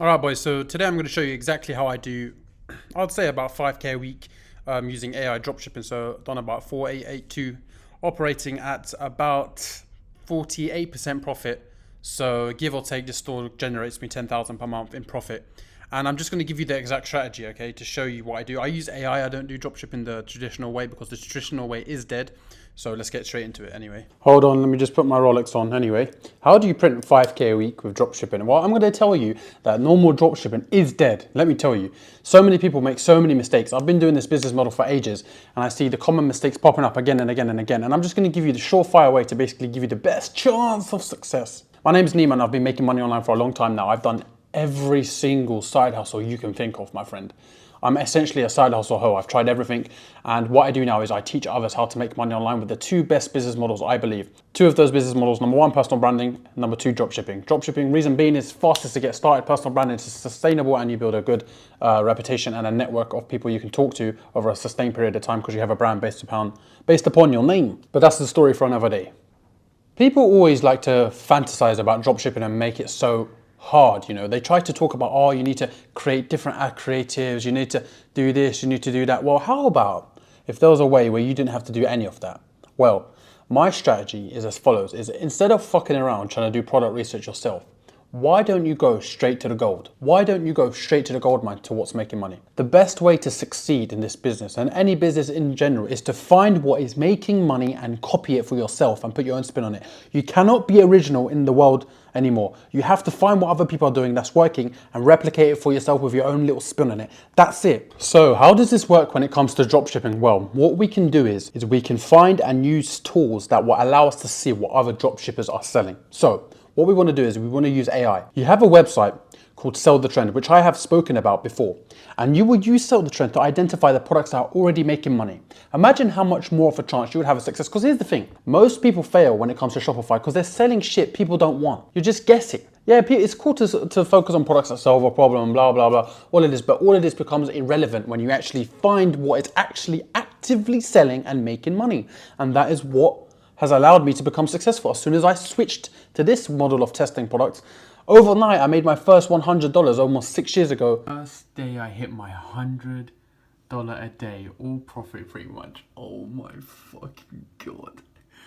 All right, boys. So today I'm going to show you exactly how I do, I'd say about 5K a week using AI dropshipping. So I've done about 4882, operating at about 48% profit. So give or take, this store generates me 10,000 per month in profit. And I'm just going to give you the exact strategy, okay, to show you what I do. I use AI. I don't do dropshipping the traditional way because the traditional way is dead. So let's get straight into it anyway. Hold on, let me just put my Rolex on anyway. How do you print 5K a week with dropshipping? Well, I'm going to tell you that normal dropshipping is dead. Let me tell you. So many people make so many mistakes. I've been doing this business model for ages and I see the common mistakes popping up again and again and again. And I'm just going to give you the surefire way to basically give you the best chance of success. My name's Nima and I've been making money online for a long time now. I've done every single side hustle you can think of, my friend. I'm essentially a side hustle hoe. I've tried everything. And what I do now is I teach others how to make money online with the two best business models, I believe. Two of those business models, number one, personal branding, number two, dropshipping. Dropshipping, reason being, is fastest to get started. Personal branding is sustainable and you build a good reputation and a network of people you can talk to over a sustained period of time because you have a brand based upon your name. But that's the story for another day. People always like to fantasize about dropshipping and make it so hard, you know. They try to talk about, oh, you need to create different ad creatives, you need to do this, you need to do that. Well, how about if there was a way where you didn't have to do any of that? Well, my strategy is as follows, is instead of fucking around trying to do product research yourself, why don't you go straight to the gold? Why don't you go straight to the gold mine to what's making money? The best way to succeed in this business and any business in general is to find what is making money and copy it for yourself and put your own spin on it. You cannot be original in the world anymore. You have to find what other people are doing that's working and replicate it for yourself with your own little spin on it. That's it. So how does this work when it comes to dropshipping? Well, what we can do is we can find and use tools that will allow us to see what other dropshippers are selling. So what we want to do is we want to use AI. You have a website called Sell the Trend, which I have spoken about before. And you would use Sell the Trend to identify the products that are already making money. Imagine how much more of a chance you would have a success. Because here's the thing, most people fail when it comes to Shopify because they're selling shit people don't want. You're just guessing. Yeah, it's cool to focus on products that solve a problem, blah, blah, blah, all it is. But all of this becomes irrelevant when you actually find what is actually actively selling and making money. And that is what has allowed me to become successful. As soon as I switched to this model of testing products, overnight I made my first $100 almost 6 years ago. First day I hit my $100 a day, all profit pretty much. Oh my fucking God.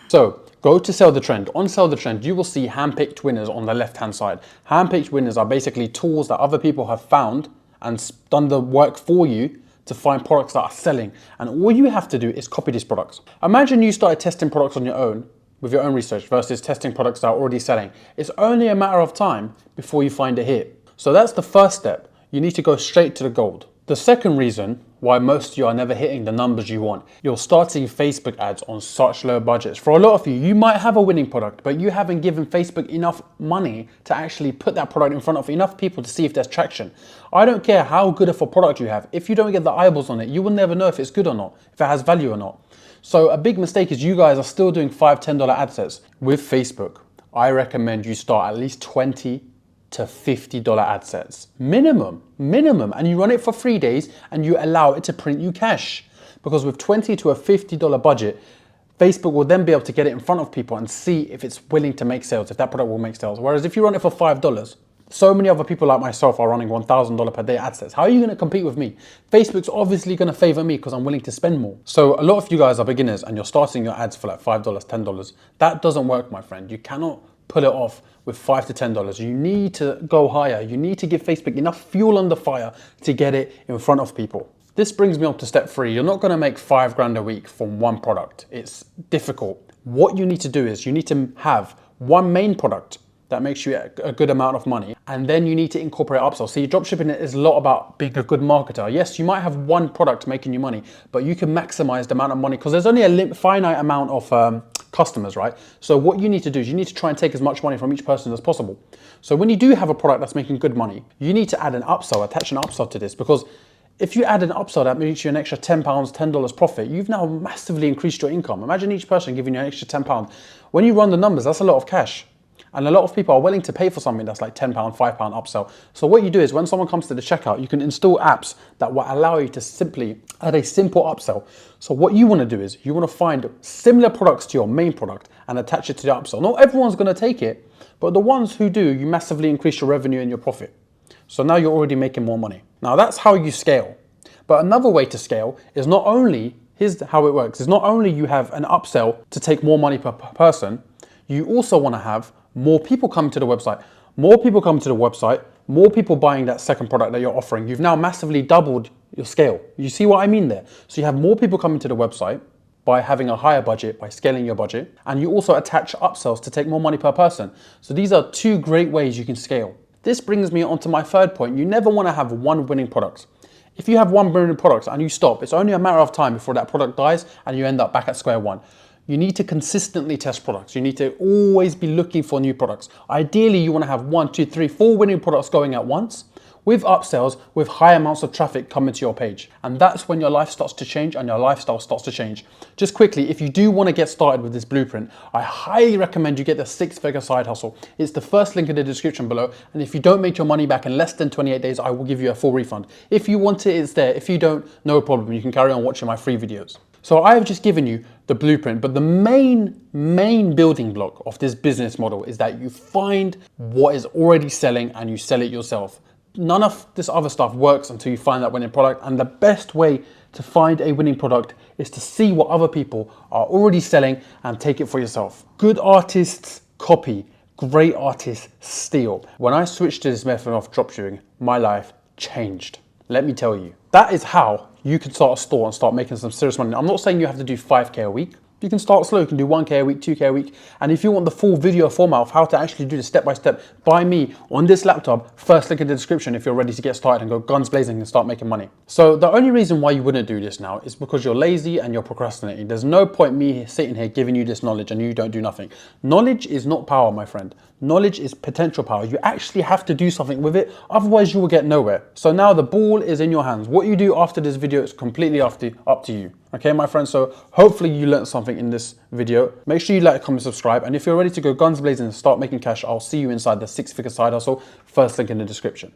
So go to Sell the Trend. On Sell the Trend, you will see handpicked winners on the left-hand side. Handpicked winners are basically tools that other people have found and done the work for you to find products that are selling. And all you have to do is copy these products. Imagine you started testing products on your own with your own research versus testing products that are already selling. It's only a matter of time before you find a hit. So that's the first step. You need to go straight to the gold. The second reason why most of you are never hitting the numbers you want, you're starting Facebook ads on such low budgets. For a lot of you, you might have a winning product, but you haven't given Facebook enough money to actually put that product in front of enough people to see if there's traction. I don't care how good of a product you have. If you don't get the eyeballs on it, you will never know if it's good or not, if it has value or not. So a big mistake is you guys are still doing $5, $10 ad sets. With Facebook, I recommend you start at least $20 to $50 ad sets. Minimum. And you run it for 3 days and you allow it to print you cash. Because with $20 to a $50 budget, Facebook will then be able to get it in front of people and see if it's willing to make sales, if that product will make sales. Whereas if you run it for $5, so many other people like myself are running $1,000 per day ad sets. How are you going to compete with me? Facebook's obviously going to favor me because I'm willing to spend more. So a lot of you guys are beginners and you're starting your ads for like $5, $10. That doesn't work, my friend. You cannot pull it off with $5 to $10. You need to go higher. You need to give Facebook enough fuel on the fire to get it in front of people. This brings me up to step 3. You're not going to make $5 a week from one product. It's difficult. What you need to do is you need to have one main product that makes you a good amount of money, and then you need to incorporate upsell. See, dropshipping is a lot about being a good marketer. Yes, you might have one product making you money, but you can maximize the amount of money because there's only a finite amount of customers, right? So what you need to do is you need to try and take as much money from each person as possible. So when you do have a product that's making good money, you need to add an upsell, attach an upsell to this, because if you add an upsell that makes you an extra £10, $10 profit, you've now massively increased your income. Imagine each person giving you an extra £10. When you run the numbers, that's a lot of cash. And a lot of people are willing to pay for something that's like £10, £5 upsell. So what you do is when someone comes to the checkout, you can install apps that will allow you to simply add a simple upsell. So what you want to do is you want to find similar products to your main product and attach it to the upsell. Not everyone's going to take it, but the ones who do, you massively increase your revenue and your profit. So now you're already making more money. Now that's how you scale. But another way to scale is not only, here's how it works, is not only you have an upsell to take more money per person, you also want to have more people come to the website. More people come to the website, more people buying that second product that you're offering. You've now massively doubled your scale. You see what I mean there? So you have more people coming to the website by having a higher budget, by scaling your budget, and you also attach upsells to take more money per person. So these are two great ways you can scale. This brings me on to my third point. You never want to have one winning product. If you have one winning product and you stop, it's only a matter of time before that product dies and you end up back at square one. You need to consistently test products. You need to always be looking for new products. Ideally, you want to have 1, 2, 3, 4 winning products going at once with upsells, with high amounts of traffic coming to your page. And that's when your life starts to change and your lifestyle starts to change. Just quickly, if you do want to get started with this blueprint, I highly recommend you get the 6-figure side hustle. It's the first link in the description below. And if you don't make your money back in less than 28 days, I will give you a full refund. If you want it, it's there. If you don't, no problem. You can carry on watching my free videos. So I have just given you the blueprint, but the main building block of this business model is that you find what is already selling and you sell it yourself. None of this other stuff works until you find that winning product. And the best way to find a winning product is to see what other people are already selling and take it for yourself. Good artists copy, great artists steal. When I switched to this method of dropshipping, my life changed. Let me tell you, that is how you can start a store and start making some serious money. I'm not saying you have to do 5K a week. You can start slow, you can do 1K a week, 2K a week. And if you want the full video format of how to actually do this step by step, by me on this laptop, first link in the description if you're ready to get started and go guns blazing and start making money. So the only reason why you wouldn't do this now is because you're lazy and you're procrastinating. There's no point me sitting here giving you this knowledge and you don't do nothing. Knowledge is not power, my friend. Knowledge is potential power. You actually have to do something with it, otherwise you will get nowhere. So now the ball is in your hands. What you do after this video is completely up to you. Okay, my friends, so hopefully you learned something in this video. Make sure you like, comment, subscribe, and if you're ready to go guns blazing and start making cash, I'll see you inside the 6-figure side hustle, first link in the description.